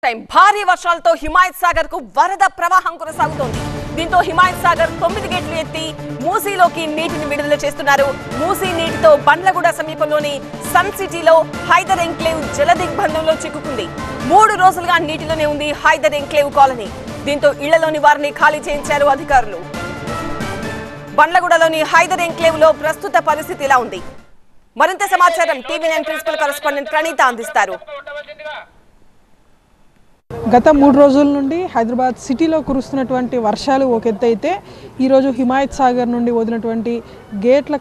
భారీ వర్షాలతో హిమాయత్ సాగర్ కు వరద ప్రవాహం కొనసాగుతోంది. దీంతో హిమాయత్ సాగర్ 9 గేట్లు ఎత్తి మూసీలోకి నీటిని విడుదల చేస్తున్నారు. మూసీ నీటితో బండ్లగూడ సమీపంలోని సన్ సిటీలో హైదర్ ఎంక్లేవ్ జలదిగ్బంధంలో చిక్కుకుంది. 3 రోజులుగా నీటిలోనే ఉంది హైదర్ ఎంక్లేవ్ కాలనీ. దీంతో ఇళ్లలోని వారిని ఖాళీ చేయించారు అధికారులు. బండ్లగూడలోని హైదర్ ఎంక్లేవ్ లో ప్రస్తుత పరిస్థితి ఇలా ఉంది. మరింత సమాచారం టీవీ9 ప్రిన్సిపల్ కరెస్పాండెంట్ ప్రణీత అందిస్తారు. గత 3 రోజుల నుండి హైదరాబాద్ సిటీలో కురుస్తున్నటువంటి వర్షాలు ఒక ఎత్తు అయితే ఈరోజు హిమాయత్ సాగర్ నుండి వదిలినటువంటి గేట్ల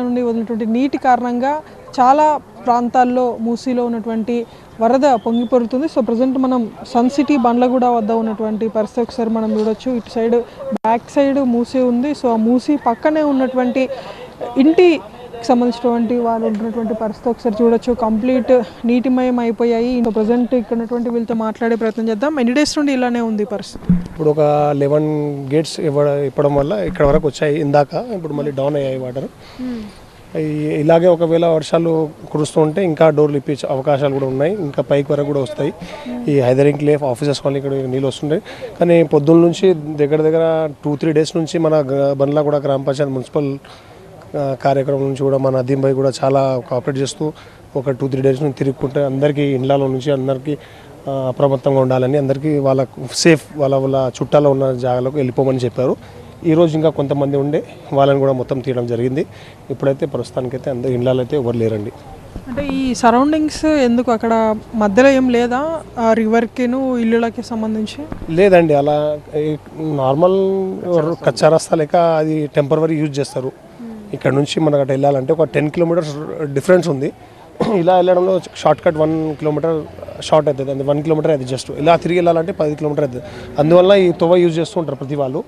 నుండి వదిలినటువంటి నీటి కారణంగా చాలా ప్రాంతాల్లో మూసీలో ఉన్నటువంటి వరద పొంగిపొరుతుంది. సో ప్రజెంట్ మనం సన్ సిటీ బండ్లగూడ వద్ద ఉన్నటువంటి పరిస్థితి ఒకసారి మనం చూడొచ్చు. ఇటు సైడ్ బ్యాక్ సైడ్ మూసీ ఉంది. సో ఆ మూసీ పక్కనే ఉన్నటువంటి ఇంటి సంబంధించినటువంటి వాళ్ళు ఉంటున్నటువంటి పరిస్థితి ఒకసారి చూడొచ్చు. కంప్లీట్ నీటిమయం అయిపోయాయి. ఇంకా ప్రజెంట్ ఇక్కడ ఉన్నటువంటి వీళ్ళతో మాట్లాడే ప్రయత్నం చేద్దాం. ఎన్ని డేస్ నుండి ఇలానే ఉంది పరిస్థితి? ఇప్పుడు ఒక 11 గేట్స్ ఇవ్వడం వల్ల ఇక్కడ వరకు వచ్చాయి ఇందాక. ఇప్పుడు మళ్ళీ డౌన్ అయ్యాయి వాటర్. ఇలాగే ఒకవేళ వర్షాలు కురుస్తూ ఉంటే ఇంకా డోర్లు ఇప్పించే అవకాశాలు కూడా ఉన్నాయి. ఇంకా పైకి వరకు కూడా వస్తాయి. ఈ హైదర్ ఎంక్లేవ్ ఆఫీసెస్ వాళ్ళు ఇక్కడ నీళ్ళు వస్తుంటాయి. కానీ పొద్దున్న నుంచి దగ్గర 2-3 డేస్ నుంచి మన బండ్లగూడ గ్రామ పంచాయతీ మున్సిపల్ కార్యక్రమం నుంచి కూడా మన నదీం భాయ్ కూడా చాలా కోఆపరేట్ చేస్తూ ఒక 2-3 డేస్ నుంచి తిరుగుకుంటే అందరికీ ఇండ్లలో నుంచి అందరికీ అప్రమత్తంగా ఉండాలని, అందరికీ వాళ్ళ సేఫ్ వాళ్ళ చుట్టాలో ఉన్న జాగాలకు వెళ్ళిపోమని చెప్పారు. ఈరోజు ఇంకా కొంతమంది ఉండే వాళ్ళని కూడా మొత్తం తీయడం జరిగింది. ఇప్పుడైతే ప్రస్తుతానికైతే అందరు ఇండ్లలో అయితే ఎవరు లేరండి. అంటే ఈ సరౌండింగ్స్ ఎందుకు అక్కడ మధ్యలో ఏం లేదా రివర్కిను ఇల్లులకి సంబంధించి? లేదండి, అలా నార్మల్ కచ్చా రస్తా లేక అది టెంపరరీ యూజ్ చేస్తారు. ఇక్కడ నుంచి మనకు అటు వెళ్ళాలంటే ఒక 10 కిలోమీటర్స్ డిఫరెన్స్ ఉంది. ఇలా వెళ్ళడంలో షార్ట్ కట్ 1 కిలోమీటర్ షార్ట్ అవుతుంది. అది 1 కిలోమీటర్ అయితే జస్ట్ ఇలా తిరిగి వెళ్ళాలంటే 10 కిలోమీటర్ అవుతుంది. అందువల్ల ఈ తొవ్వ యూజ్ చేస్తూ ఉంటారు ప్రతి వాళ్ళు.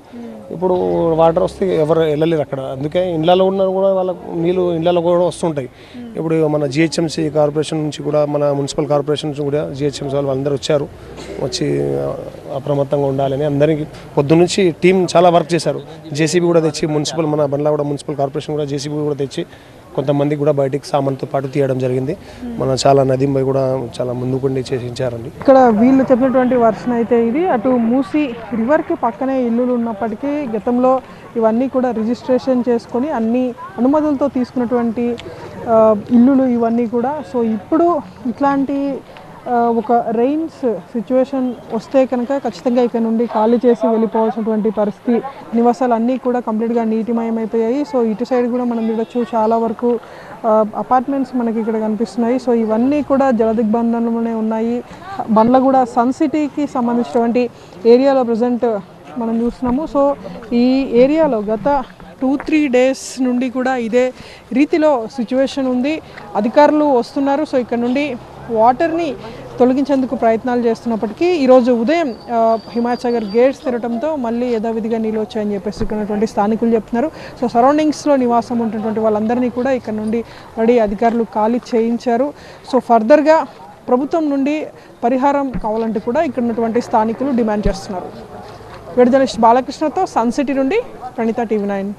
ఇప్పుడు వాటర్ వస్తే ఎవరు వెళ్ళలేరు అక్కడ. అందుకే ఇండ్లలో ఉన్న కూడా వాళ్ళకు నీళ్ళు ఇండ్లలో కూడా వస్తుంటాయి. ఇప్పుడు మన జిహెచ్ఎంసీ కార్పొరేషన్ నుంచి కూడా మన మున్సిపల్ కార్పొరేషన్ నుంచి కూడా జిహెచ్ఎంసీ వాళ్ళందరూ వచ్చారు. వచ్చి అప్రమత్తంగా ఉండాలని అందరికీ పొద్దున్నుంచి టీం చాలా వర్క్ చేశారు. జేసీబీ కూడా తెచ్చి మన బండ్లగూడ మున్సిపల్ కార్పొరేషన్ కూడా జేసీబీ కూడా తెచ్చి కొంతమంది కూడా బయటికి సామాన్తో పాటు తీయడం జరిగింది. మన చాలా నదీం భాయ్ కూడా చాలా ముందుకుండి చేసించారండి. ఇక్కడ వీళ్ళు చెప్పినటువంటి వర్షన్ అయితే ఇది. అటు మూసీ రివర్కి పక్కనే ఇల్లులు ఉన్నప్పటికీ గతంలో ఇవన్నీ కూడా రిజిస్ట్రేషన్ చేసుకొని అన్ని అనుమతులతో తీసుకున్నటువంటి ఇల్లులు ఇవన్నీ కూడా. సో ఇప్పుడు ఇట్లాంటి ఒక రెయిన్స్ సిచ్యువేషన్ వస్తే కనుక ఖచ్చితంగా ఇక్కడ నుండి ఖాళీ చేసి వెళ్ళిపోవాల్సినటువంటి పరిస్థితి. నివాసాలు అన్నీ కూడా కంప్లీట్గా నీటిమయమైపోయాయి. సో ఇటు సైడ్ కూడా మనం చూడొచ్చు చాలా వరకు అపార్ట్మెంట్స్ మనకి ఇక్కడ కనిపిస్తున్నాయి. సో ఇవన్నీ కూడా జలదిగ్బంధంలోనే ఉన్నాయి. బండ్లగూడ సన్ సిటీకి సంబంధించినటువంటి ఏరియాలో ప్రజెంట్ మనం చూస్తున్నాము. సో ఈ ఏరియాలో గత 2-3 డేస్ నుండి కూడా ఇదే రీతిలో సిచ్యువేషన్ ఉంది. అధికారులు వస్తున్నారు. సో ఇక్కడ నుండి వాటర్ని తొలగించేందుకు ప్రయత్నాలు చేస్తున్నప్పటికీ ఈరోజు ఉదయం హిమాయత్ సాగర్ గేట్స్ తెరవడంతో మళ్ళీ యథావిధిగా నీళ్ళు వచ్చాయని చెప్పేసి ఇక్కడ ఉన్నటువంటి స్థానికులు చెప్తున్నారు. సో సరౌండింగ్స్లో నివాసం ఉంటున్నటువంటి వాళ్ళందరినీ కూడా ఇక్కడ నుండి రెడీ అధికారులు ఖాళీ చేయించారు. సో ఫర్దర్గా ప్రభుత్వం నుండి పరిహారం కావాలంటే కూడా ఇక్కడ ఉన్నటువంటి స్థానికులు డిమాండ్ చేస్తున్నారు. వీడియో జర్నలిస్ట్ బాలకృష్ణతో సన్ సిటీ నుండి ప్రణీత, టీవీ9.